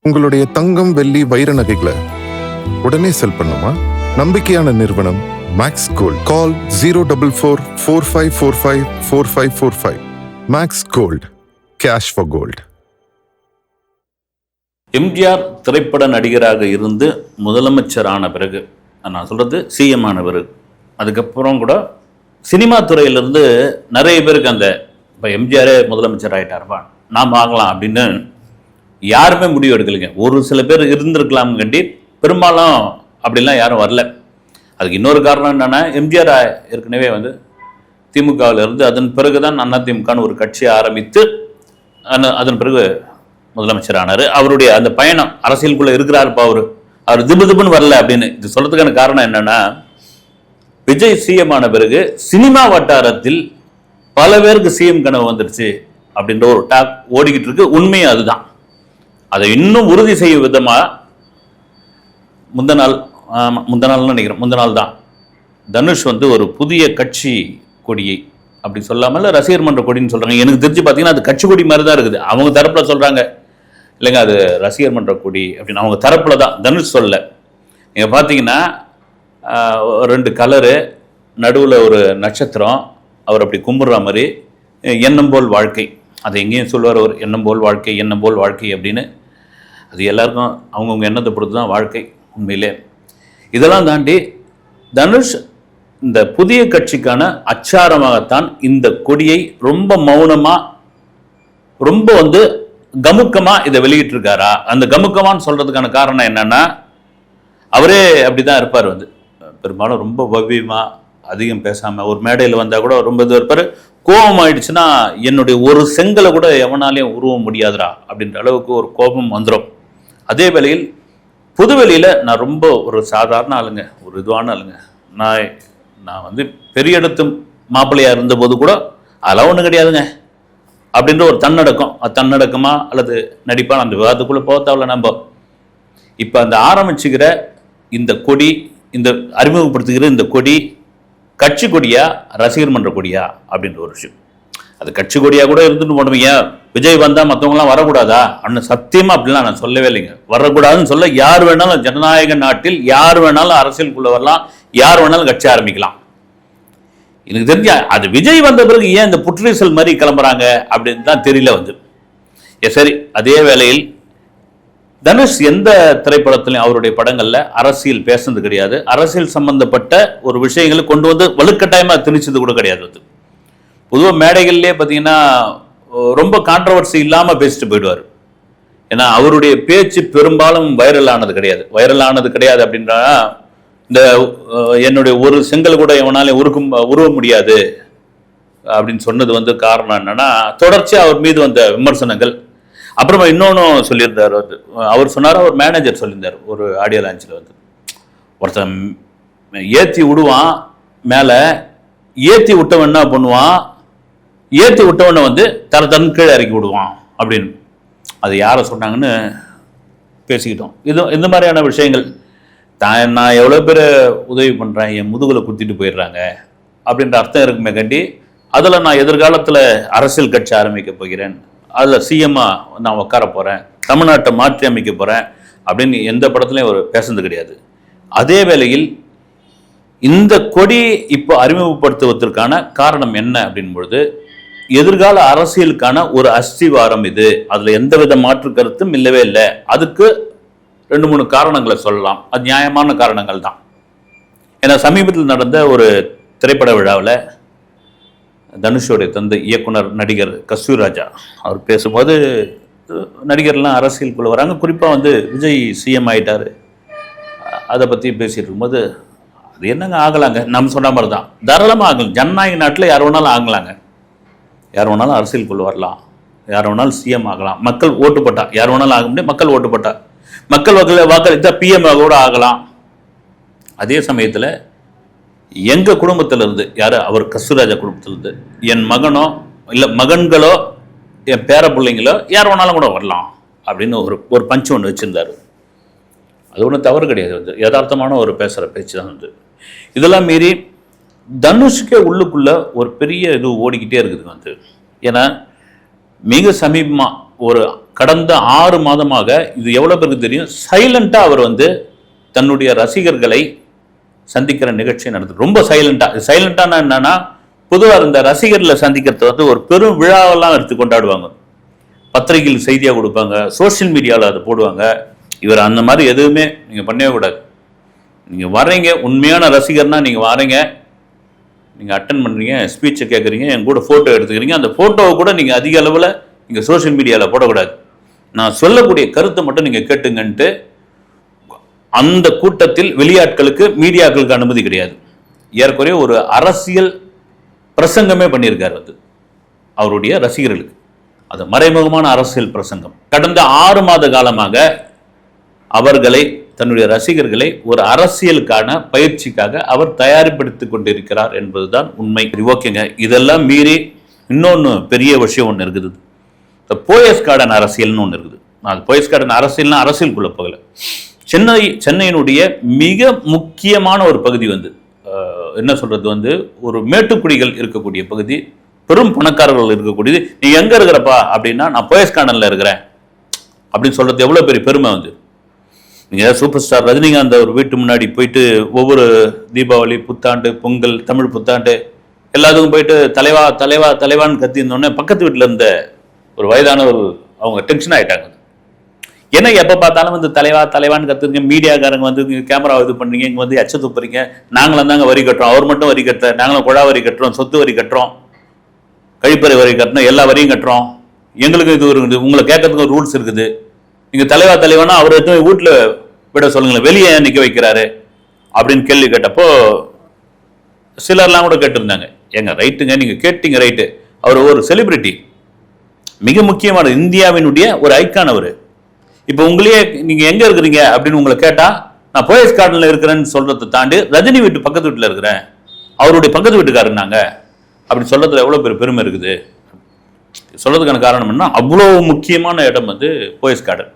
உங்களுடைய தங்கம், வெள்ளி, வைர நகைகளை உடனே செல் பண்ணுமா? நம்பிக்கையான நிறுவனம் Max Gold. Call 04445454545. Max Gold, cash for gold. MGR திரைப்பட நடிகராக இருந்து முதலமைச்சரான பிறகு, நான் சொல்கிறது சிஎம் ஆன பிறகு, அதுக்கப்புறம் கூட சினிமா துறையிலிருந்து நிறைய பேருக்கு அந்த இப்போ எம்ஜிஆரே முதலமைச்சர் ஆகிட்டார்ப்பா நாம் ஆகலாம் அப்படின்னு யாருமே முடிவு எடுக்கலைங்க. ஒரு சில பேர் இருந்திருக்கலாம் கண்டி, பெரும்பாலும் அப்படிலாம் யாரும் வரல. அதுக்கு இன்னொரு காரணம் என்னென்னா, எம்ஜிஆர் ஏற்கனவே திமுகவில் இருந்து அதன் பிறகு தான் அதிமுகன்னு ஒரு கட்சியை ஆரம்பித்து அதன் பிறகு முதலமைச்சர் ஆனார். அவருடைய அந்த பயணம் அரசியலுக்குள்ளே இருக்கிறாருப்பா, அவர் திபுன்னு வரல அப்படின்னு. இது சொல்கிறதுக்கான காரணம் என்னென்னா, விஜய் சிஎம் ஆன பிறகு சினிமா வட்டாரத்தில் பல பேருக்கு சிஎம் கனவு வந்துடுச்சு அப்படின்ற ஒரு டாக் ஓடிக்கிட்டு இருக்கு. உண்மையும் அதுதான். அதை இன்னும் உறுதி செய்யும் விதமாக முந்த நாள் தான் தனுஷ் ஒரு புதிய கட்சி கொடியை, அப்படி சொல்லாமல் ரசிகர் மன்ற கொடின்னு சொல்கிறாங்க. எனக்கு தெரிஞ்சு பார்த்தீங்கன்னா அது கட்சி கொடி மாதிரி தான் இருக்குது. அவங்க தரப்பில் சொல்கிறாங்க இல்லைங்க, அது ரசிகர் மன்ற கொடி அப்படின்னு அவங்க தரப்பில் தான், தனுஷ் சொல்ல. நீங்கள் பார்த்தீங்கன்னா 2 கலரு, நடுவில் ஒரு நட்சத்திரம், அவர் அப்படி கும்பிட்ற மாதிரி, எண்ணம் போல் வாழ்க்கை. அதை எங்கேயும் சொல்லுவார் அவர், எண்ணம் போல் வாழ்க்கை, எண்ணம் போல் வாழ்க்கை அப்படின்னு. அது எல்லாருக்கும் அவங்கவுங்க எண்ணத்தை பொறுத்து தான் வாழ்க்கை உண்மையிலே. இதெல்லாம் தாண்டி தனுஷ் இந்த புதிய கட்சிக்கான அச்சாரமாகத்தான் இந்த கொடியை ரொம்ப மௌனமாக, ரொம்ப கமுக்கமாக இதை வெளியிட்டிருக்காரா? அந்த கமுக்கமான்னு சொல்கிறதுக்கான காரணம் என்னென்னா, அவரே அப்படி தான் இருப்பார். பெரும்பாலும் ரொம்ப பவ்யமாக, அதிகம் பேசாமல், ஒரு மேடையில் வந்தால் கூட ரொம்ப இது இருப்பார். கோபம் ஆயிடுச்சுன்னா, என்னுடைய ஒரு செங்கலை கூட எவனாலையும் உருவ முடியாதுரா அப்படின்ற அளவுக்கு ஒரு கோபம் வந்துடும். அதே வேளையில் புதுவெளியில் நான் ரொம்ப ஒரு சாதாரண ஆளுங்க, ஒரு இதுவான ஆளுங்க. நான் பெரிய இடத்து மாப்பிள்ளையாக இருந்தபோது கூட அதெல்லாம் ஒன்றும் கிடையாதுங்க அப்படின்ற ஒரு தன்னடக்கம். அது தன்னடக்கமா அல்லது நடிப்பான அந்த விவாதத்துக்குள்ளே போகத்தாவில்ல. நம்ம இப்போ அந்த ஆரம்பிச்சுக்கிற இந்த கொடி, இந்த அறிமுகப்படுத்துகிற இந்த கொடி கட்சி கொடியா ரசிகர் மன்ற கொடியா அப்படின்ற ஒரு விஷயம். அது கட்சி கொடியா கூட இருந்துட்டு போனோம். ஏன் விஜய் வந்தால் மற்றவங்களாம் வரக்கூடாதா? அண்ணன் சத்தியமாக அப்படிலாம் நான் சொல்லவே இல்லைங்க. வரக்கூடாதுன்னு சொல்ல, யார் வேணாலும் ஜனநாயக நாட்டில் யார் வேணாலும் அரசியலுக்குள்ளே வரலாம், யார் வேணாலும் கட்சி ஆரம்பிக்கலாம். எனக்கு தெரிஞ்ச அது விஜய் வந்த பிறகு ஏன் இந்த புற்றீசல் மாதிரி கிளம்புறாங்க அப்படின்னு தான் தெரியல. சரி, அதே வேளையில் தனுஷ் எந்த திரைப்படத்திலையும் அவருடைய படங்களில் அரசியல் பேசுனது கிடையாது. அரசியல் சம்பந்தப்பட்ட ஒரு விஷயங்களை கொண்டு வலுக்கட்டாயமாக திணிச்சது கூட கிடையாது. பொதுவாக மேடைகள்லேயே பார்த்தீங்கன்னா ரொம்ப கான்ட்ரவர்சி இல்லாமல் பேசிட்டு போயிடுவார். ஏன்னா அவருடைய பேச்சு பெரும்பாலும் வைரல் ஆனது கிடையாது. அப்படின்னா இந்த என்னுடைய ஒரு செங்கல் கூட எவனாலே உருவ முடியாது அப்படின்னு சொன்னது காரணம் என்னன்னா, தொடர்ச்சியாக அவர் மீது வந்த விமர்சனங்கள். அப்புறமா இன்னொன்று சொல்லியிருந்தார். அவர் சொன்னார், அவர் மேனேஜர் சொல்லியிருந்தார் ஒரு ஆடியோ லான்ச்சில். ஒருத்தன் ஏற்றி விடுவான், மேலே ஏற்றி விட்டவன் என்ன பண்ணுவான், ஏற்றி விட்டவனை தன் கீழே இறக்கி விடுவான் அப்படின்னு. அது யாரை சொன்னாங்கன்னு பேசிக்கிட்டோம். இந்த மாதிரியான விஷயங்கள் நான் எவ்வளோ பேர் உதவி பண்ணுறேன், என் முதுகில் குத்திட்டு போயிடுறாங்க அப்படின்ற அர்த்தம் இருக்குமே கண்டி, அதில் நான் எதிர்காலத்தில் அரசியல் கட்சி ஆரம்பிக்க போகிறேன், அதில் சிஎம்மாக நான் உட்கார போகிறேன், தமிழ்நாட்டை மாற்றி அமைக்க போகிறேன் அப்படின்னு எந்த படத்துலையும் அவர் பேசுனது கிடையாது. அதே வேளையில் இந்த கொடி இப்போ அறிமுகப்படுத்துவதற்கான காரணம் என்ன அப்படின் பொழுது, எதிர்கால அரசியலுக்கான ஒரு அஸ்திவாரம் இது. அதில் எந்தவித மாற்று கருத்தும் இல்லவே இல்லை. அதுக்கு 2-3 காரணங்களை சொல்லலாம். அது நியாயமான காரணங்கள் தான். ஏன்னா சமீபத்தில் நடந்த ஒரு திரைப்பட விழாவில் தனுஷோடைய தந்தை இயக்குனர் நடிகர் கஸ்தூரிராஜா அவர் பேசும்போது, நடிகர்லாம் அரசியலுக்குள்ளே வராங்க, குறிப்பாக விஜய் சிஎம் ஆகிட்டார், அதை பற்றி பேசிகிட்டு இருக்கும்போது, அது என்னங்க ஆகலாங்க, நம்ம சொன்ன மாதிரி தான், தாராளமாக ஆகலாம். ஜனநாயக நாட்டில் யார் வேணாலும் ஆகலாங்க, யார் வேணாலும் அரசியலுக்குள்ளே வரலாம், யார் வேணாலும் சிஎம் ஆகலாம். மக்கள் ஓட்டு போட்டா யார் வேணாலும் ஆக முடியும். மக்கள் ஓட்டு போட்டா, மக்கள் வாக்களித்தா பிஎம் கூட ஆகலாம். அதே சமயத்தில் எங்கள் குடும்பத்திலிருந்து, யார் அவர் கஸ்தூரிராஜா குடும்பத்திலிருந்து, என் மகனோ இல்லை மகன்களோ என் பேர பிள்ளைங்களோ யார் வேணாலும் கூட வரலாம் அப்படின்னு ஒரு பஞ்சு ஒன்று வச்சுருந்தார். அது ஒன்றும் தவறு கிடையாது. யதார்த்தமான ஒரு பேசுகிற பேச்சு தான். இதெல்லாம் மீறி தனுஷுக்கே உள்ளுக்குள்ளே ஒரு பெரிய இது ஓடிக்கிட்டே இருக்குது. ஏன்னா மிக சமீபமாக ஒரு கடந்த 6 மாதமாக இது எவ்வளவு பேருக்கு தெரியும், சைலண்டா அவர் வந்து தன்னுடைய ரசிகர்களை சந்திக்கிற நிகழ்ச்சியை நடத்துது. ரொம்ப சைலண்டானா என்னன்னா, பொதுவாக இந்த ரசிகர்களை சந்திக்கிறது வந்து ஒரு பெரும் விழாவெல்லாம் எடுத்து கொண்டாடுவாங்க. பத்திரிகையில் செய்தியாக கொடுப்பாங்க, சோஷியல் மீடியாவில் அதை போடுவாங்க. இவர் அந்த மாதிரி எதுவுமே நீங்கள் பண்ணவே கூடாது. நீங்கள் வரீங்க, உண்மையான ரசிகர்னா நீங்கள் வரீங்க, நீங்கள் அட்டன் பண்ணுறீங்க, ஸ்பீச்சை கேட்குறீங்க, என் கூட ஃபோட்டோ எடுத்துக்கிறீங்க, அந்த ஃபோட்டோவை கூட நீங்கள் அதிக அளவில் நீங்கள் சோஷியல் மீடியாவில் போடக்கூடாது. நான் சொல்லக்கூடிய கருத்தை மட்டும் நீங்கள் கேட்டுங்கன்ட்டு அந்த கூட்டத்தில் வெளியாட்களுக்கு, மீடியாக்களுக்கு அனுமதி கிடையாது. ஏறக்குறைய ஒரு அரசியல் பிரசங்கமே பண்ணியிருக்காரு அது அவருடைய ரசிகர்களுக்கு. அது மறைமுகமான அரசியல் பிரசங்கம். கடந்த 6 மாத காலமாக அவர்களை, தன்னுடைய ரசிகர்களை ஒரு அரசியலுக்கான பயிற்சிக்காக அவர் தயார்படுத்திக் கொண்டிருக்கிறார் என்பதுதான் உண்மை. ஓகேங்க, இதெல்லாம் மீறி இன்னொன்று பெரிய விஷயம் ஒன்று இருக்குது. இந்த போயஸ் கார்டன் அரசியல்னு ஒன்று இருக்குது. அது போயஸ் கார்டன் அரசியல்னா அரசியலுக்குள்ள போகல. சென்னையினுடைய மிக முக்கியமான ஒரு பகுதி வந்து என்ன சொல்றது வந்து ஒரு மேட்டுக்குடிகள் இருக்கக்கூடிய பகுதி, பெரும் பணக்காரர்கள் இருக்கக்கூடியது. நீ எங்க இருக்கிறப்பா அப்படின்னா, நான் போயஸ் கார்டன்ல இருக்கிறேன் அப்படின்னு சொல்றது எவ்வளவு பெரிய பெருமை வந்து. நீங்க சூப்பர் ஸ்டார் ரஜினிகாந்த் அவர் வீட்டு முன்னாடி போயிட்டு ஒவ்வொரு தீபாவளி, புத்தாண்டு, பொங்கல், தமிழ் புத்தாண்டு எல்லாத்துக்கும் போயிட்டு தலைவா தலைவா தலைவான்னு கத்திருந்தோடனே பக்கத்து வீட்டில் இருந்த ஒரு வயதானவர் அவங்க டென்ஷன் ஆயிட்டாங்க. ஏன்னா எப்போ பார்த்தாலும் வந்து தலைவா தலைவான்னு கத்துங்க, மீடியாக்காரங்க வந்து கேமரா இது பண்ணுறீங்க, இங்கே வந்து எச்ச துப்புறீங்க, நாங்களும் தாங்க வரி கட்டுறோம், அவர் மட்டும் வரி கட்டுற, நாங்களும் குழா வரி கட்டுறோம், சொத்து வரி கட்டுறோம், கழிப்பறை வரி கட்டணும், எல்லா வரியும் கட்டுறோம், எங்களுக்கு இது இருக்குது, உங்களை கேட்கறதுக்கு ஒரு ரூல்ஸ் இருக்குது. நீங்கள் தலைவா தலைவானா அவர் எதுவும் வீட்டில் விட சொல்லுங்களேன், வெளியே நிற்க வைக்கிறாரு அப்படின்னு கேள்வி கேட்டப்போ சிலர்லாம் கூட கேட்டிருந்தாங்க. ஏங்க ரைட்டுங்க, நீங்கள் கேட்டீங்க ரைட்டு, அவர் ஒரு செலிபிரிட்டி, மிக முக்கியமான இந்தியாவினுடைய ஒரு ஐக்கான் அவர். இப்போ உங்களையே நீங்கள் எங்கே இருக்கிறீங்க அப்படின்னு உங்களை கேட்டால், நான் போயஸ் கார்டனில் இருக்கிறேன்னு சொல்கிறத தாண்டி ரஜினி வீட்டு பக்கத்து வீட்டில் இருக்கிறேன், அவருடைய பக்கத்து வீட்டுக்காரர் நாங்கள் அப்படி சொல்கிறதுல எவ்வளோ பெருமை இருக்குது. சொல்கிறதுக்கான காரணம் என்ன, அவ்வளோ முக்கியமான இடம் வந்து போயஸ் கார்டன்.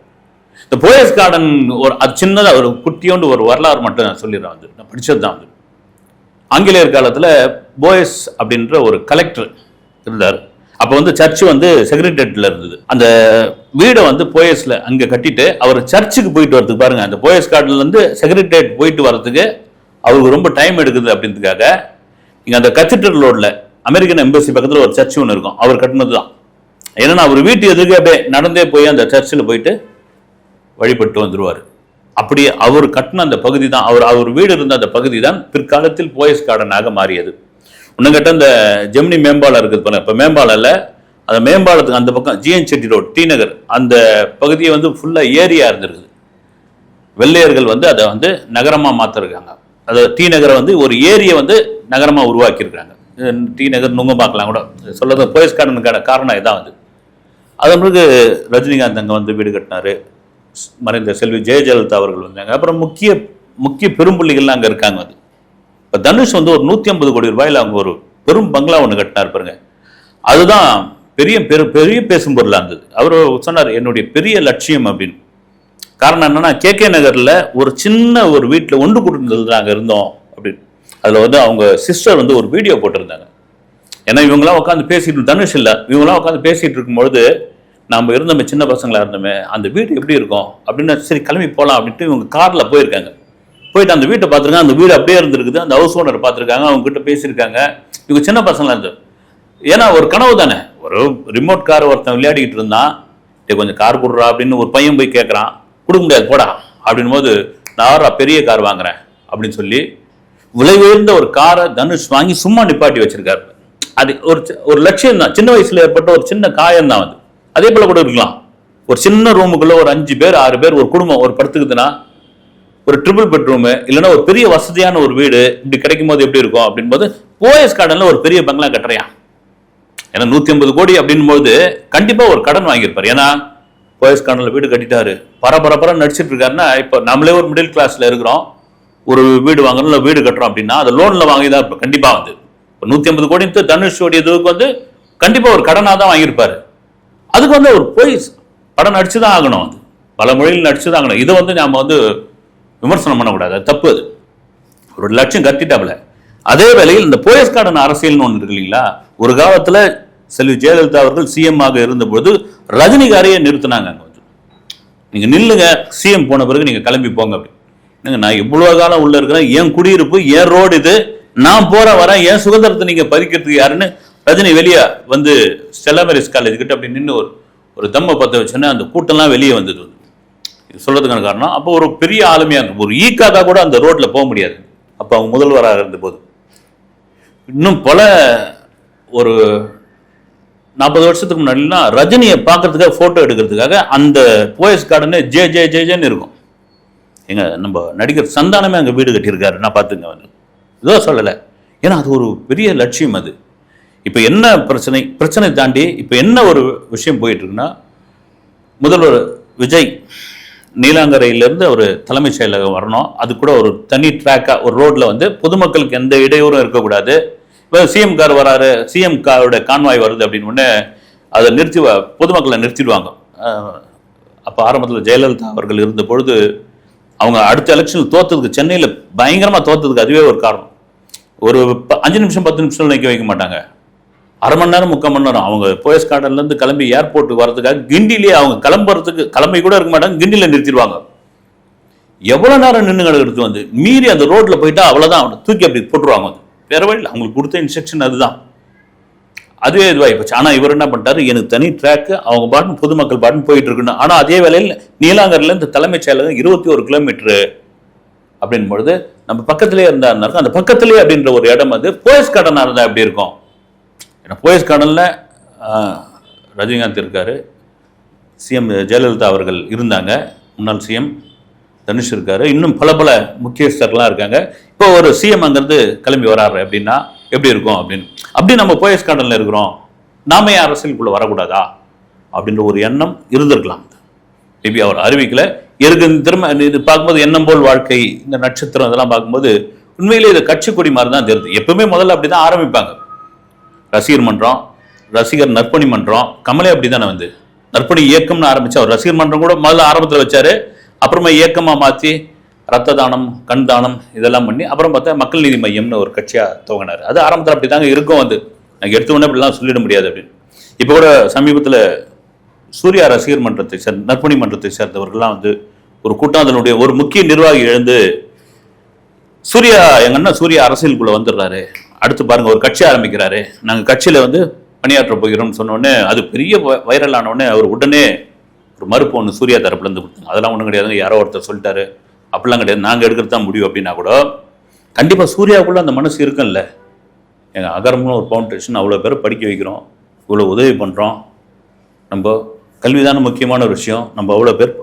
இந்த போயஸ் கார்டன் ஒரு அது சின்னதாக ஒரு குட்டியோண்டு ஒரு வரலாறு மட்டும் நான் சொல்லிடுறேன். வந்து நான் படித்தது தான். வந்து ஆங்கிலேயர் காலத்தில் போயஸ் அப்படின்ற ஒரு கலெக்டர் இருந்தார். அப்போ வந்து சர்ச்சு வந்து செக்ரட்டரியேட்டில் இருந்தது. அந்த வீடை வந்து போயஸில் அங்கே கட்டிட்டு அவர் சர்ச்சுக்கு போயிட்டு வரதுக்கு பாருங்கள், அந்த போயஸ் கார்டன்லேருந்து செக்ரட்டரியேட் போயிட்டு வரதுக்கு அவருக்கு ரொம்ப டைம் எடுக்குது அப்படின்றதுக்காக இங்கே அந்த கத்தீட்ரல் ரோடில் அமெரிக்கன் எம்பசி பக்கத்தில் ஒரு சர்ச் ஒன்று இருக்கும், அவர் கட்டினது தான். ஏன்னா அவர் வீட்டு எதுக்கு அப்படியே நடந்தே போய் அந்த சர்ச்சில் போயிட்டு வழிபட்டு வந்துடுவார். அப்படி அவர் கட்டின அந்த பகுதி தான், அவர் வீடு இருந்த அந்த பகுதி தான் பிற்காலத்தில் போயஸ் கார்டனாக மாறியது. இன்னும் கேட்டால் இந்த ஜெமினி மேம்பாலம் இருக்குது போல, இப்போ மேம்பாலம் இல்லை, அந்த மேம்பாலத்துக்கு அந்த பக்கம் ஜிஎன் செட்டி ரோட், டி நகர், அந்த பகுதியை வந்து ஃபுல்லாக ஏரியா இருந்திருக்குது. வெள்ளையர்கள் வந்து அதை வந்து நகரமாக மாற்றிருக்காங்க. அதை டி நகரை வந்து ஒரு ஏரியை வந்து நகரமாக உருவாக்கியிருக்காங்க. டி நகர் நுங்கம்பாக்கலாம் கூட சொல்றது. போயஸ் கார்டனுக்கான காரணம் இதான் வந்து. அதன் பிறகு ரஜினிகாந்த் அங்கே வந்து வீடு கட்டினார், மறைந்த செல்வி ஜெயலலிதா அவர்கள் வந்தாங்க. அப்புறம் முக்கிய பெரும்புள்ளிகள்லாம் அங்கே இருக்காங்க. வந்து இப்போ தனுஷ் வந்து ஒரு 150 கோடி ரூபாயில் அவங்க ஒரு பெரும் பங்களா ஒன்று கட்டினார் பாருங்க. அதுதான் பெரிய பேசும் பொருளாக இருந்தது. அவர் சொன்னார், என்னுடைய பெரிய லட்சியம் அப்படின்னு. காரணம் என்னன்னா, கே நகரில் ஒரு சின்ன ஒரு வீட்டில் ஒன்று கூட்டிருந்தது நாங்கள் இருந்தோம் அப்படின்னு. அதில் வந்து அவங்க சிஸ்டர் வந்து ஒரு வீடியோ போட்டிருந்தாங்க. ஏன்னா இவங்களாம் உட்காந்து பேசிட்டு, தனுஷ் இல்லை, இவங்களாம் உட்காந்து பேசிட்டு இருக்கும்பொழுது, நம்ம இருந்தோமே சின்ன பசங்களா இருந்தோமே, அந்த வீடு எப்படி இருக்கும் அப்படின்னு, சரி கிளம்பி போகலாம் அப்படின்ட்டு இவங்க காரில் போயிருக்காங்க. போயிட்டு அந்த வீட்டை பார்த்துருக்காங்க, அந்த வீடு அப்படியே இருந்திருக்குது. அந்த ஹவுஸ் ஓனர் பார்த்துருக்காங்க, அவங்க கிட்ட பேசியிருக்காங்க. இவங்க சின்ன பசங்களா இருந்து, ஏன்னா ஒரு கனவு தானே, ஒரு ரிமோட் கார் ஒருத்தன் விளையாடிக்கிட்டு இருந்தான், கொஞ்சம் கார் கொடுறா அப்படின்னு ஒரு பையன் போய் கேட்குறான், கொடுக்க முடியாது போடா அப்படின் போது, நான் பெரிய கார் வாங்குறேன் அப்படின்னு சொல்லி விலை உயர்ந்த ஒரு காரை தனுஷ் வாங்கி சும்மா நிப்பாட்டி வச்சிருக்காரு. அது ஒரு லட்சியம் தான், சின்ன வயசுல ஏற்பட்ட ஒரு சின்ன காயம் தான். வந்து அதே போல கூட இருக்கலாம். ஒரு சின்ன ரூமுக்குள்ள ஒரு 5 பேர் 6 பேர் ஒரு குடும்பம் ஒரு படுத்துக்குதுன்னா, ஒரு ட்ரிபிள் பெட்ரூமு இல்லைன்னா ஒரு பெரிய வசதியான ஒரு வீடு இப்படி கிடைக்கும் போது எப்படி இருக்கும் அப்படின்போது, போயஸ் கார்டன்ல ஒரு பெரிய பங்களா கட்டுறியா, ஏன்னா 150 கோடி அப்படின் போது கண்டிப்பா ஒரு கடன் வாங்கியிருப்பாரு. ஏன்னா போயஸ் கார்டன்ல வீடு கட்டிட்டாரு, பரபரப்பரம் நடிச்சிட்டு இருக்காருன்னா, இப்போ நம்மளே ஒரு மிடில் கிளாஸ்ல இருக்கிறோம், ஒரு வீடு வாங்கணும் இல்லை வீடு கட்டுறோம் அப்படின்னா அதை லோன்ல வாங்கி தான் இப்போ கண்டிப்பா வந்து 150 கோடி தனுஷோடைய இதுக்கு வந்து கண்டிப்பா ஒரு கடனாக தான் வாங்கியிருப்பாரு. அதுக்கு வந்து ஒரு போய் படம் நடிச்சுதான் ஆகணும், அது பல மொழியில் நடிச்சுதான் ஆகணும். இதை வந்து நாம வந்து விமர்சனம் பண்ணக்கூடாது, அது தப்பு. அது ஒரு லட்சம் கட்டிட்டாப்ல. அதே வேளையில் இந்த போயஸ் கார்டன் அரசியல்னு ஒன்று இருக்கு இல்லைங்களா, ஒரு காலத்துல செல்வி ஜெயலலிதா அவர்கள் சிஎம் ஆக இருந்தபோது ரஜினிகாரையே நிறுத்தினாங்க. அங்கே வந்து நீங்க நில்லுங்க, சிஎம் போன பிறகு நீங்க கிளம்பி போங்க அப்படி. நான் இவ்வளவு காலம் உள்ள இருக்கிறேன், என் குடியிருப்பு, என் ரோடு இது, நான் வரேன், என் சுதந்திரத்தை நீங்க பதிக்கிறதுக்கு யாருன்னு ரஜினி வெளியே வந்து ஸ்டெல்லா மேரிஸ் காலேஜ் கிட்ட அப்படி நின்று ஒரு தம்மை பற்ற வச்சோன்னே அந்த கூட்டம்லாம் வெளியே வந்தது. இது சொல்றதுக்கான காரணம், அப்போ ஒரு பெரிய ஆளுமையா இருக்கும், ஒரு ஈக்காக்கா கூட அந்த ரோட்ல போக முடியாது. அப்போ அவங்க முதல்வராக இருந்த போது இன்னும் பல ஒரு 40 வருஷத்துக்கு முன்னாடிலாம் ரஜினியை பார்க்கறதுக்காக போட்டோ எடுக்கிறதுக்காக அந்த போயஸ் கார்டனு ஜேன்னு இருக்கும். எங்க நம்ம நடிகர் சந்தானமே அங்கே வீடு கட்டியிருக்காரு, நான் பார்த்துங்க வந்து இதோ சொல்லலை. ஏன்னா அது ஒரு பெரிய லட்சியம். அது இப்போ என்ன பிரச்சனை தாண்டி இப்போ என்ன ஒரு விஷயம் போயிட்டு இருக்குன்னா, முதல்வர் விஜய் நீலாங்கரையிலேருந்து ஒரு தலைமைச் செயலகம் வரணும், அது கூட ஒரு தனி ட்ராக்காக ஒரு ரோட்டில் வந்து பொதுமக்களுக்கு எந்த இடையூறும் இருக்கக்கூடாது. இப்போ சிஎம் கார் வராரு, சிஎம் காரோட கான்வாய் வருது அப்படின்னு ஒன்று அதை பொதுமக்களை நிறுத்திடுவாங்க. அப்போ ஆரம்பத்தில் ஜெயலலிதா அவர்கள் இருந்த பொழுது அவங்க அடுத்த எலெக்ஷனில் தோற்றதுக்கு, சென்னையில் பயங்கரமாக தோற்றதுக்கு அதுவே ஒரு காரணம். ஒரு 5 நிமிஷம் 10 நிமிஷம் நிற்க வைக்க மாட்டாங்க, அரை மணி நேரம் 3/4 மணி நேரம். அவங்க போயஸ் கார்டன்லேருந்து கிளம்பி ஏர்போர்ட்டுக்கு வரதுக்காக கிண்டிலேயே அவங்க கிளம்பி கூட இருக்க மாட்டாங்க, கிண்டியில் நிறுத்திடுவாங்க. எவ்வளோ நேரம் நின்று எடுத்து வந்து மீறி அந்த ரோட்டில் போயிட்டா அவ்வளோதான், அவனை தூக்கி அப்படி போட்டுருவாங்க. வந்து வேற வழியில் அவங்களுக்கு கொடுத்த இன்ஸ்ட்ரக்ஷன் அதுதான், அதுவே இதுவாகி போச்சு. ஆனால் இவர் என்ன பண்ணிட்டாரு, எனக்கு தனி ட்ராக்கு, அவங்க பாட்டுன்னு பொதுமக்கள் பாட்டுன்னு போயிட்டு இருக்குன்னு. ஆனால் அதே வேளையில் நீலாங்கரிலேருந்து தலைமைச் செயலகம் 21 கிலோமீட்டரு அப்படின் பொழுது நம்ம பக்கத்திலே இருந்தாருக்கும், அந்த பக்கத்திலே அப்படின்ற ஒரு இடம் வந்து போயஸ் கார்டனாக இருந்தால் எப்படி இருக்கும். ஏன்னா போயஸ் கார்டனில் ரஜினிகாந்த் இருக்காரு, சிஎம் ஜெயலலிதா அவர்கள் இருந்தாங்க, முன்னாள் சிஎம் தனுஷ் இருக்காரு, இன்னும் பல முக்கியஸ்தர்கள்லாம் இருக்காங்க. இப்போ ஒரு சிஎம் அங்கேருந்து கிளம்பி வராரு அப்படின்னா எப்படி இருக்கும் அப்படி நம்ம போயஸ் கார்டனில் இருக்கிறோம், நாம ஏன் அரசியலுக்குள்ளே வரக்கூடாதா அப்படின்ற ஒரு எண்ணம் இருந்திருக்கலாம். மேபி அவர் அறிவிக்கல. எனக்கு திரும்ப இது பார்க்கும்போது எண்ணம் போல் வாழ்க்கை, இந்த நட்சத்திரம் இதெல்லாம் பார்க்கும்போது உண்மையிலே இது கட்சி கொடி மாதிரி தான் தெரியுது. எப்பவுமே முதல்ல அப்படி தான் ஆரம்பிப்பாங்க, ரசிகர் மன்றம், ரசிகர் நற்பணி மன்றம். கமலே அப்படி தானே வந்து நற்பணி இயக்கம்னு ஆரம்பிச்சு, அவர் ரசிகர் மன்றம் கூட முதல்ல ஆரம்பத்தில் வச்சாரு, அப்புறமா இயக்கமாக மாற்றி ரத்த தானம், கண் தானம் இதெல்லாம் பண்ணி அப்புறம் பார்த்தா மக்கள் நீதி மையம்னு ஒரு கட்சியாக துவங்கினார். அது ஆரம்பத்தில் அப்படி தாங்க இருக்கும். வந்து எனக்கு எடுத்தோன்னே அப்படிலாம் சொல்லிட முடியாது அப்படின்னு. இப்போ கூட சமீபத்தில் சூர்யா ரசிகர் மன்றத்தை நற்பணி மன்றத்தை சேர்ந்தவர்கள்லாம் வந்து ஒரு கூட்டம், அதனுடைய ஒரு முக்கிய நிர்வாகி எழுந்து, சூர்யா எங்க அண்ணா சூர்யா அரசியலுக்குள்ள வந்துடுறாரு, அடுத்து பாருங்க ஒரு கட்சி ஆரம்பிக்கிறாரு, நாங்கள் கட்சியில் வந்து பணியாற்ற போகிறோம்னு சொன்னோடனே அது பெரிய வைரல் ஆனோடனே அவர் உடனே ஒரு மறுப்பு ஒன்று சூர்யா தரப்புலேருந்து கொடுத்தாங்க. அதெல்லாம் ஒன்றும் கிடையாதுங்க, யாரோ ஒருத்தர் சொல்லிட்டாரு, அப்படிலாம் கிடையாது, நாங்கள் எடுக்கிறது தான் முடியும் அப்படின்னா கூட கண்டிப்பாக சூர்யாவுக்குள்ள அந்த மனசு இருக்குல்ல. எங்கள் அகரம்னு ஒரு ஃபவுண்டேஷன், அவ்வளோ பேரை படிக்க வைக்கிறோம், இவ்வளோ உதவி பண்ணுறோம், நம்ம கல்விதான முக்கியமான ஒரு விஷயம், நம்ம அவ்வளோ பேர்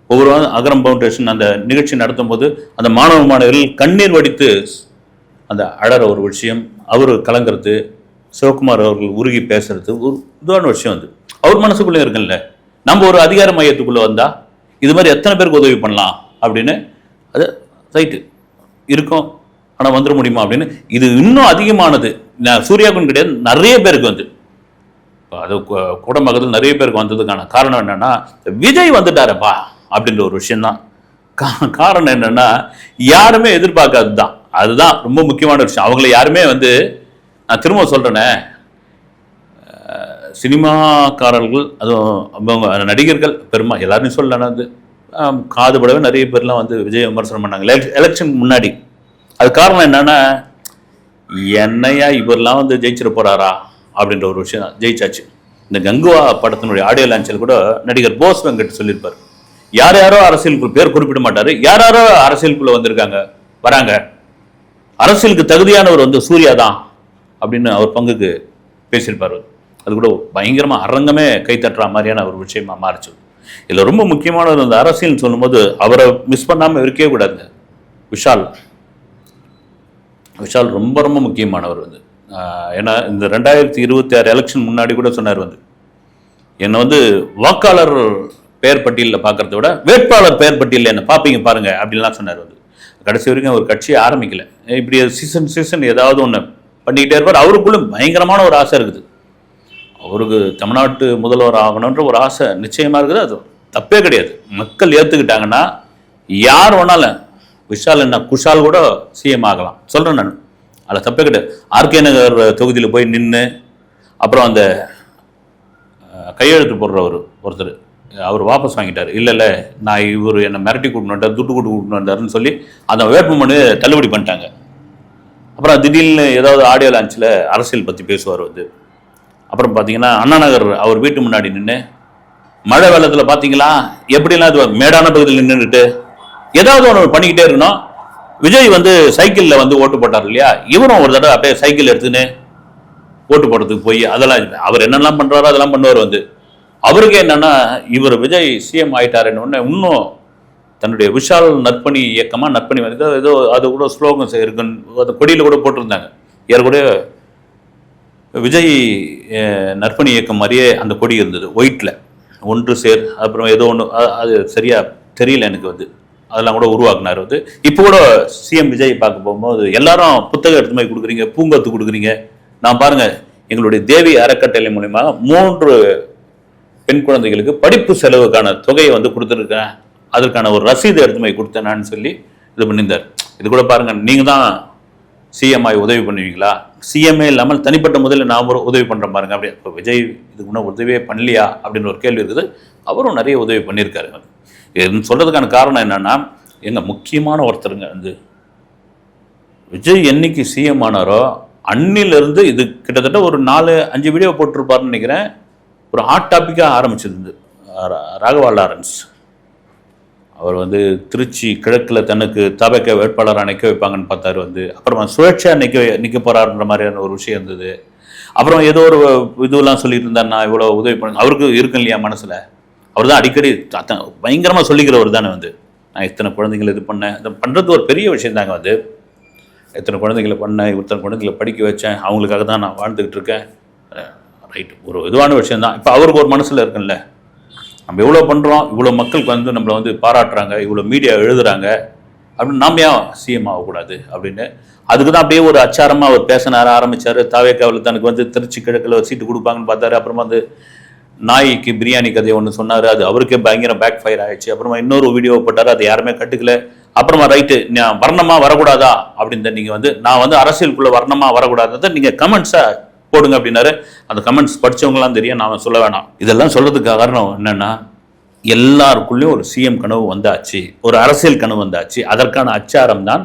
ஒவ்வொரு அகரம் ஃபவுண்டேஷன் அந்த நிகழ்ச்சி நடத்தும் போது அந்த மாணவர்கள் கண்ணீர் வடித்து அந்த அழற ஒரு விஷயம், அவர் கலங்கிறது, சிவகுமார் அவர்கள் உருகி பேசுறது ஒரு இதுவான விஷயம். வந்து அவர் மனசுக்குள்ளே இருக்குல்ல, நம்ம ஒரு அதிகார மையத்துக்குள்ளே வந்தால் இது மாதிரி எத்தனை பேருக்கு உதவி பண்ணலாம் அப்படின்னு அது ரைட்டு இருக்கும், ஆனால் வந்துட முடியுமா அப்படின்னு. இது இன்னும் அதிகமானது நான் சூர்யாவுக்கும் கிடையாது, நிறைய பேருக்கு வந்து அது குடம்பகத்தில் நிறைய பேருக்கு வந்ததுக்கான காரணம் என்னன்னா, விஜய் வந்துட்டாரப்பா அப்படின்ற ஒரு விஷயம்தான் காரணம். என்னன்னா யாருமே எதிர்பார்க்காது தான், அதுதான் ரொம்ப முக்கியமான விஷயம். அவங்கள யாருமே வந்து, நான் திரும்ப சொல்றேனே, சினிமாக்காரர்கள் அதுவும் நடிகர்கள் பெருமா எல்லாருமே சொல்லலாம் வந்து காதுபடவே நிறைய பேர்லாம் வந்து விஜய் விமர்சனம் பண்ணாங்க எலெக்ஷனுக்கு முன்னாடி. அது காரணம் என்னன்னா, என்னையா இவரெல்லாம் வந்து ஜெயிச்சிட போறாரா அப்படின்ற ஒரு விஷயம். ஜெயிச்சாச்சு. இந்த கங்குவா படத்தினுடைய ஆடியோ லான்ச்சில் கூட நடிகர் போஸ் வெங்கட் சொல்லியிருப்பார், யார் யாரோ அரசியலுக்குள்ள பேர் குறிப்பிட மாட்டாரு, யார் யாரோ அரசியலுக்குள்ள வந்திருக்காங்க வராங்க, அரசியலுக்கு தகுதியானவர் வந்து சூர்யா தான் அப்படின்னு அவர் பங்குக்கு பேசியிருப்பார். அது கூட பயங்கரமா அரங்கமே கைத்தட்டுற மாதிரியான ஒரு விஷயமா மாறிச்சு. இதில் ரொம்ப முக்கியமானது அந்த அரசியல் சொல்லும்போது அவரை மிஸ் பண்ணாமல் இருக்கவே கூடாது. விஷால் ரொம்ப ரொம்ப முக்கியமானவர் வந்து. ஏன்னா இந்த 2026 எலெக்ஷன் முன்னாடி கூட சொன்னார் வந்து, என்னை வந்து வாக்காளர் பெயர் பட்டியலில் பார்க்கறத விட வேட்பாளர் பெயர் பட்டியலில் என்ன பார்ப்பீங்க பாருங்க அப்படின்லாம் சொன்னார் வந்து. கடைசி வரைக்கும் ஒரு கட்சியை ஆரம்பிக்கல, இப்படி சீசன் ஏதாவது ஒன்று பண்ணிக்கிட்டே இருப்பார். அவருக்குள்ள பயங்கரமான ஒரு ஆசை இருக்குது, அவருக்கு தமிழ்நாட்டு முதல்வர் ஆகணுன்ற ஒரு ஆசை நிச்சயமா இருக்குது. அது தப்பே கிடையாது, மக்கள் ஏற்றுக்கிட்டாங்கன்னா யார் வேணாலும், விஷால் என்ன குஷால் கூட சிஎம் ஆகலாம் சொல்கிறேன் நான், அதில் தப்பே கிடையாது. ஆர்கே நகர் தொகுதியில் போய் நின்று அப்புறம் அந்த கையெழுத்து போடுறவர் ஒருத்தர் அவர் வாபஸ் வாங்கிட்டார். இல்லை நான் இவர் என்னை மிரட்டி கூட்டின்னு வந்தார், துட்டு கூட்டு வந்தாருன்னு சொல்லி அந்த வேட்புமனு தள்ளுபடி பண்ணிட்டாங்க. அப்புறம் திடீர்னு ஏதாவது ஆடியோ லான்ச்சில் அரசியல் பற்றி பேசுவார் வந்து. அப்புறம் பார்த்தீங்கன்னா அண்ணா நகர் அவர் வீட்டு முன்னாடி நின்று மழை வெள்ளத்தில் பார்த்தீங்களா எப்படிலாம் அது மேடான பகுதியில் நின்றுட்டு ஏதாவது ஒன்று பண்ணிக்கிட்டே இருக்கணும். விஜய் வந்து சைக்கிளில் வந்து ஓட்டு போட்டார் இல்லையா, இவரும் ஒரு தடவை அப்படியே சைக்கிள் எடுத்துன்னு ஓட்டு போடுறதுக்கு போய் அதெல்லாம் அவர் என்னெல்லாம் பண்ணுறாரோ அதெல்லாம் பண்ணுவார் வந்து. அவருக்கு என்னன்னா இவர் விஜய் சிஎம் ஆயிட்டாருன்னு உடனே இன்னும் தன்னுடைய விஷால் நற்பணி இயக்கமாக நற்பணி வந்து ஏதோ அது கூட ஸ்லோகன்ஸ் இருக்குன்னு அந்த கொடியில் கூட போட்டிருந்தாங்க. ஏறக்கூடிய விஜய் நற்பணி இயக்கம் மாதிரியே அந்த கொடி இருந்தது ஒயிட்டில், ஒன்று சேர் அப்புறம் ஏதோ ஒன்று, அது சரியாக தெரியல எனக்கு வந்து. அதெல்லாம் கூட உருவாக்குனார் வந்து. இப்போ கூட சிஎம் விஜய் பார்க்க போகும்போது எல்லாரும் புத்தகம் எடுத்து போய் கொடுக்குறீங்க, பூங்கொத்து கொடுக்குறீங்க. நான் பாருங்க எங்களுடைய தேவி அறக்கட்டளை மூலமாக 3 பெண் குழந்தைகளுக்கு படிப்பு செலவுக்கான தொகையை வந்து கொடுத்துருக்கேன், அதற்கான ஒரு ரசீது எடுத்து போய் கொடுத்தேனான்னு சொல்லி இது பண்ணியிருந்தார். இது கூட பாருங்க, நீங்க தான் சிஎம் ஆகி உதவி பண்ணுவீங்களா? சிஎம்ஏ இல்லாமல் தனிப்பட்ட முதல்ல நான் ஒரு உதவி பண்ணுறேன் பாருங்க. அப்படியே இப்போ விஜய் இதுக்கு முன்னே உதவியே பண்ணலையா அப்படின்னு ஒரு கேள்வி இருக்குது. அவரும் நிறைய உதவி பண்ணியிருக்காருங்க. இது சொல்றதுக்கான காரணம் என்னன்னா, எங்க முக்கியமான ஒருத்தருங்க வந்து விஜய் என்னைக்கு சிஎம் ஆனாரோ அன்னிலிருந்து இது கிட்டத்தட்ட ஒரு 4-5 வீடியோ போட்டிருப்பாருன்னு நினைக்கிறேன். ஒரு ஹாட் டாப்பிக்காக ஆரம்பிச்சிருந்து ராகவா லாரன்ஸ் அவர் வந்து திருச்சி கிழக்கில் தனக்கு தபக்க வேட்பாளராக நிற்க வைப்பாங்கன்னு பார்த்தாரு வந்து. அப்புறமா சுழற்சியாக நிற்க போகிறாருன்ற மாதிரியான ஒரு விஷயம் இருந்தது. அப்புறம் ஏதோ ஒரு இதுவெல்லாம் சொல்லிட்டு இருந்தார், நான் இவ்வளோ உதவி பண்ண அவருக்கு இருக்கும் இல்லையா மனசில். அவர் தான் அடிக்கடி பயங்கரமாக சொல்லிக்கிறவர் தானே வந்து. நான் இத்தனை குழந்தைங்களை இது பண்ணேன், இதை பண்ணுறது ஒரு பெரிய விஷயம் தாங்க வந்து. எத்தனை குழந்தைங்களை பண்ணேன், இத்தனை குழந்தைங்களை படிக்க வச்சேன், அவங்களுக்காக தான் நான் வாழ்ந்துக்கிட்டு இருக்கேன். ரைட், ஒரு இதுவான விஷயந்தான். இப்போ அவருக்கு ஒரு மனசில் இருக்குல்ல, நம்ம எவ்வளோ பண்ணுறோம், இவ்வளோ மக்களுக்கு வந்து நம்மளை வந்து பாராட்டுறாங்க, இவ்வளோ மீடியா எழுதுறாங்க, அப்படின்னு நாம் ஏன் சிஎம் ஆகக்கூடாது அப்படின்னு. அதுக்கு தான் அப்படியே ஒரு அச்சாரமாக அவர் பேசினார், ஆரம்பித்தார். தாவேக்காவில் தனக்கு வந்து திருச்சி கிழக்கில் ஒரு சீட்டு கொடுப்பாங்கன்னு பார்த்தாரு. அப்புறமா வந்து நாய்க்கு பிரியாணி கதையை ஒன்று சொன்னார், அது அவருக்கே பயங்கர பேக் ஃபயர் ஆயிடுச்சு. அப்புறமா இன்னொரு வீடியோ போட்டார், அது யாருமே கட்டுக்கல. அப்புறமா ரைட்டு, நான் வர்ணமாக வரக்கூடாதா அப்படின்னு நீங்கள் வந்து நான் வந்து அரசியலுக்குள்ளே வர்ணமாக வரக்கூடாததை நீங்கள் கமெண்ட்ஸை போடுங்க அப்படின்னாரு. அந்த கமெண்ட்ஸ் படித்தவங்களாம் தெரியும், நான் சொல்ல வேணாம். இதெல்லாம் சொல்கிறதுக்கு காரணம் என்னென்னா, எல்லாருக்குள்ளேயும் ஒரு சிஎம் கனவு வந்தாச்சு, ஒரு அரசியல் கனவு வந்தாச்சு. அதற்கான அச்சாரம் தான்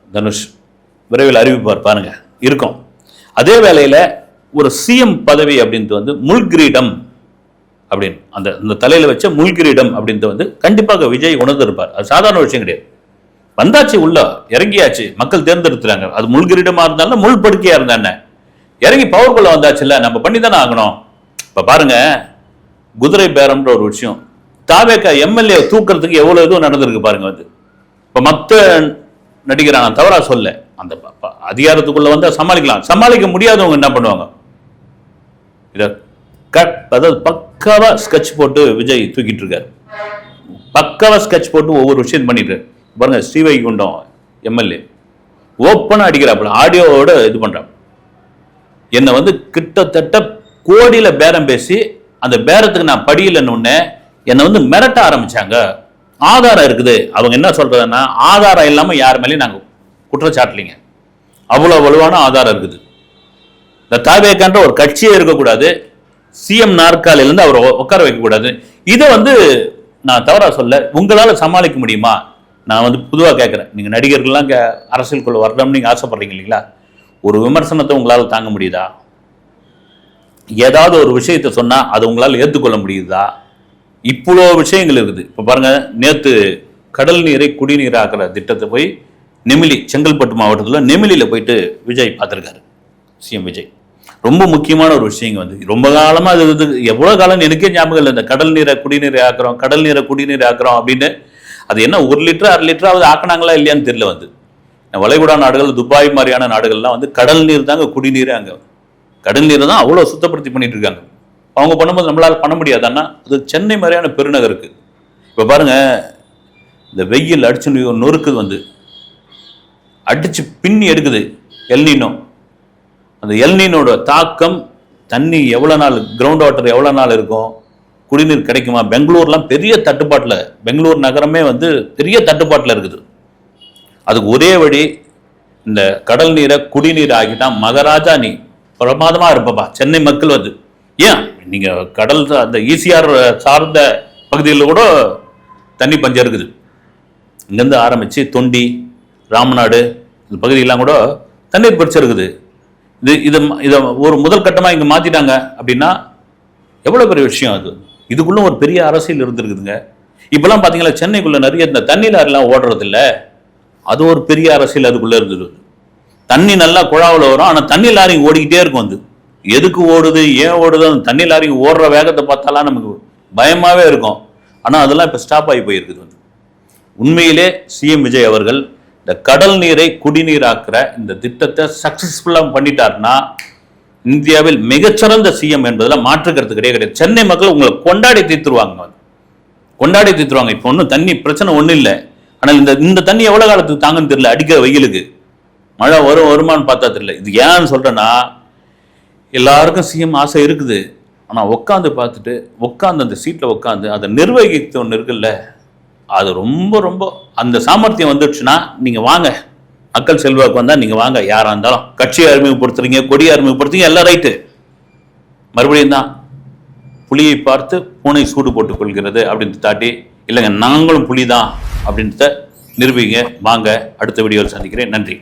தனுஷ். விரைவில் அறிவிப்பார் பாருங்க, இருக்கும். அதே வேளையில் ஒரு சிஎம் பதவி அப்படின்ட்டு வந்து முள்கிரீடம் அப்படின்னு அந்த தலையில் வச்ச முள்கிரீடம் அப்படின்ட்டு வந்து கண்டிப்பாக விஜய் உணர்ந்திருப்பார். அது சாதாரண விஷயம் கிடையாது. வந்தாச்சு, உள்ள இறங்கியாச்சு, மக்கள் தேர்ந்தெடுத்துறாங்க. அது முள்கிரீடமாக இருந்தாலும் முள் படுக்கையாக இருந்தானே, இறங்கி பவர்க்குள்ள வந்தாச்சு இல்லை, நம்ம பண்ணி தானே ஆகணும். இப்போ பாருங்க, குதிரை பேரம்ன்ற ஒரு விஷயம், தாவேக்கா எம்எல்ஏ தூக்கிறதுக்கு எவ்வளோ இதுவும் நடந்திருக்கு பாருங்க வந்து. இப்போ மற்ற நடிகரான தவறா சொல்ல, அந்த அதிகாரத்துக்குள்ள வந்தால் சமாளிக்கலாம், சமாளிக்க முடியாதவங்க என்ன பண்ணுவாங்க, இதை அதாவது பக்காவா ஸ்கெட்ச் போட்டு விஜய் தூக்கிட்டு இருக்காரு. பக்காவா ஸ்கெட்ச் போட்டு ஒவ்வொரு விஷயம் பண்ணிட்டு பாருங்க. ஸ்ரீவைகுண்டம் எம்எல்ஏ ஓப்பனா அடிக்கிறாப்புல, ஆடியோவோட இது பண்றாங்க. என்னை வந்து கிட்டத்தட்ட கோடியில பேரம் பேசி அந்த பேரத்துக்கு நான் படியிலன்னு என்னை வந்து மிரட்ட ஆரம்பிச்சாங்க. ஆதாரம் இருக்குது. அவங்க என்ன சொல்றதுன்னா, ஆதாரம் இல்லாம யார் மேலேயும் நாங்கள் குற்றச்சாட்டலிங்க, அவ்வளவு வலுவான ஆதாரம் இருக்குது. இந்த தாவேக்கான்ற ஒரு கட்சியே இருக்கக்கூடாது, சிஎம் நாற்காலிலிருந்து அவர் உட்கார வைக்கக்கூடாது. இதை வந்து நான் தவறா சொல்ல, உங்களால் சமாளிக்க முடியுமா? நான் வந்து பொதுவாக கேட்குறேன், நீங்கள் நடிகர்கள்லாம் அரசியலுக்குள்ள வரணும்னு நீங்கள் ஆசைப்படுறீங்க இல்லைங்களா? ஒரு விமர்சனத்தை உங்களால் தாங்க முடியுதா? ஏதாவது ஒரு விஷயத்தை சொன்னால் அதை உங்களால் ஏற்றுக்கொள்ள முடியுதா? இவ்வளோ விஷயங்கள் இருக்குது. இப்போ பாருங்க, நேற்று கடல் நீரை குடிநீர் ஆக்கிற திட்டத்தை போய் நெமிலி, செங்கல்பட்டு மாவட்டத்தில் நெமிலியில் போயிட்டு விஜய் பார்த்துருக்காரு, சிஎம் விஜய். ரொம்ப முக்கியமான ஒரு விஷயம் வந்து ரொம்ப காலமாக அது வந்து எவ்வளோ காலம் எனக்கே ஞாபகம் இல்லை. இந்த கடல் நீரை குடிநீர் ஆக்குறோம், கடல் நீரை குடிநீர் ஆக்குறோம் அப்படின்னு. அது என்ன 1 லிட்டர் 1/2 லிட்டராவது ஆக்கினாங்களா இல்லையான்னு தெரியல வந்து. வளைகுடா நாடுகள், துபாய் மாதிரியான நாடுகள்லாம் வந்து கடல் நீர் தாங்க குடிநீரே. அங்கே கடல் நீரை தான் அவ்வளோ சுத்தப்படுத்தி பண்ணிட்டு இருக்காங்க. அவங்க பண்ணும்போது நம்மளால் பண்ண முடியாதுன்னா, அது சென்னை மாதிரியான பெருநகருக்கு. இப்போ பாருங்க, இந்த வெயில் அடிச்சு நொறுக்குது வந்து, அடிச்சு பின்னி எடுக்குது எல்னினோ. அந்த எல்னினோட தாக்கம், தண்ணி எவ்வளோ நாள், கிரவுண்ட் வாட்டர் எவ்வளோ நாள் இருக்கும், குடிநீர் கிடைக்குமா? பெங்களூர்லாம் பெரிய தட்டுப்பாட்டில், பெங்களூர் நகரமே வந்து பெரிய தட்டுப்பாட்டில் இருக்குது. அதுக்கு ஒரே வழி, இந்த கடல் நீரை குடிநீர் ஆகிட்டான் மகாராஜா நீ பிரமாதமா இருப்பப்பா சென்னை மக்கள் வந்து. ஏன் நீங்க கடல் அந்த ஈசிஆர் சார்ந்த பகுதிகளில் கூட தண்ணி பஞ்சம் இருக்குது. இங்கேருந்து ஆரம்பிச்சு தொண்டி, ராமநாடு இந்த பகுதியெல்லாம் கூட தண்ணீர் பிரச்சனை இருக்குது. இதை ஒரு முதல் கட்டமாக இங்கே மாற்றிட்டாங்க அப்படின்னா எவ்வளோ பெரிய விஷயம் அது. இதுக்குள்ள ஒரு பெரிய அரசியல் இருந்திருக்குதுங்க. இப்போலாம் பார்த்தீங்களா சென்னைக்குள்ளே நிறைய இந்த தண்ணி லாரிலாம் ஓடுறது இல்லை, அது ஒரு பெரிய அரசியல் அதுக்குள்ளே இருந்தது. தண்ணி நல்லா குழாவில் வரும், ஆனால் தண்ணி லாரி ஓடிக்கிட்டே இருக்கும். அது எதுக்கு ஓடுது, ஏன் ஓடுது, அந்த தண்ணி லாரி ஓடுற வேகத்தை பார்த்தாலாம் நமக்கு பயமாகவே இருக்கும். ஆனால் அதெல்லாம் இப்போ ஸ்டாப் ஆகி போயிருக்குது. உண்மையிலே சிஎம் விஜய் அவர்கள் இந்த கடல் நீரை குடிநீராக்குற இந்த திட்டத்தை சக்சஸ்ஃபுல்லாக பண்ணிட்டாருன்னா இந்தியாவில் மிகச்சிறந்த சிஎம் என்பதில் மாற்றுக்கிறது கிடையாது. சென்னை மக்கள் உங்களை கொண்டாடி தீர்த்துருவாங்க, கொண்டாடி தீர்த்துருவாங்க. இப்போ ஒன்றும் தண்ணி பிரச்சனை ஒன்றும் இல்லை. ஆனால் இந்த தண்ணி எவ்வளோ காலத்துக்கு தாங்கன்னு தெரியல. அடிக்கிற வெயிலுக்கு மழை வருமானு பார்த்தா தெரியல. இது ஏன்னு சொல்கிறேன்னா, எல்லாருக்கும் சிஎம் ஆசை இருக்குது. ஆனால் உட்காந்து பார்த்துட்டு உட்காந்து அந்த சீட்டில் உட்காந்து அதை நிர்வகித்து ஒன்று இருக்குல்ல, அது ரொம்ப ரொம்ப அந்த சாமர்த்தியம் வந்துடுச்சுன்னா நீங்கள் வாங்க, மக்கள் செல்வாக்கு வந்தால் நீங்கள் வாங்க. யாராக இருந்தாலும் கட்சியை அறிமுகப்படுத்துறீங்க, கொடியை அறிமுகப்படுத்துறீங்க, எல்லாம் ரைட்டு. மறுபடியும் தான் புலியை பார்த்து பூனை சூடு போட்டுக் கொள்கிறது அப்படின்னு தாட்டி, இல்லைங்க நாங்களும் புலி தான் அப்படின்றத நிரூபிங்க. வாங்க, அடுத்த வீடியோவில் சந்திக்கிறேன். நன்றி.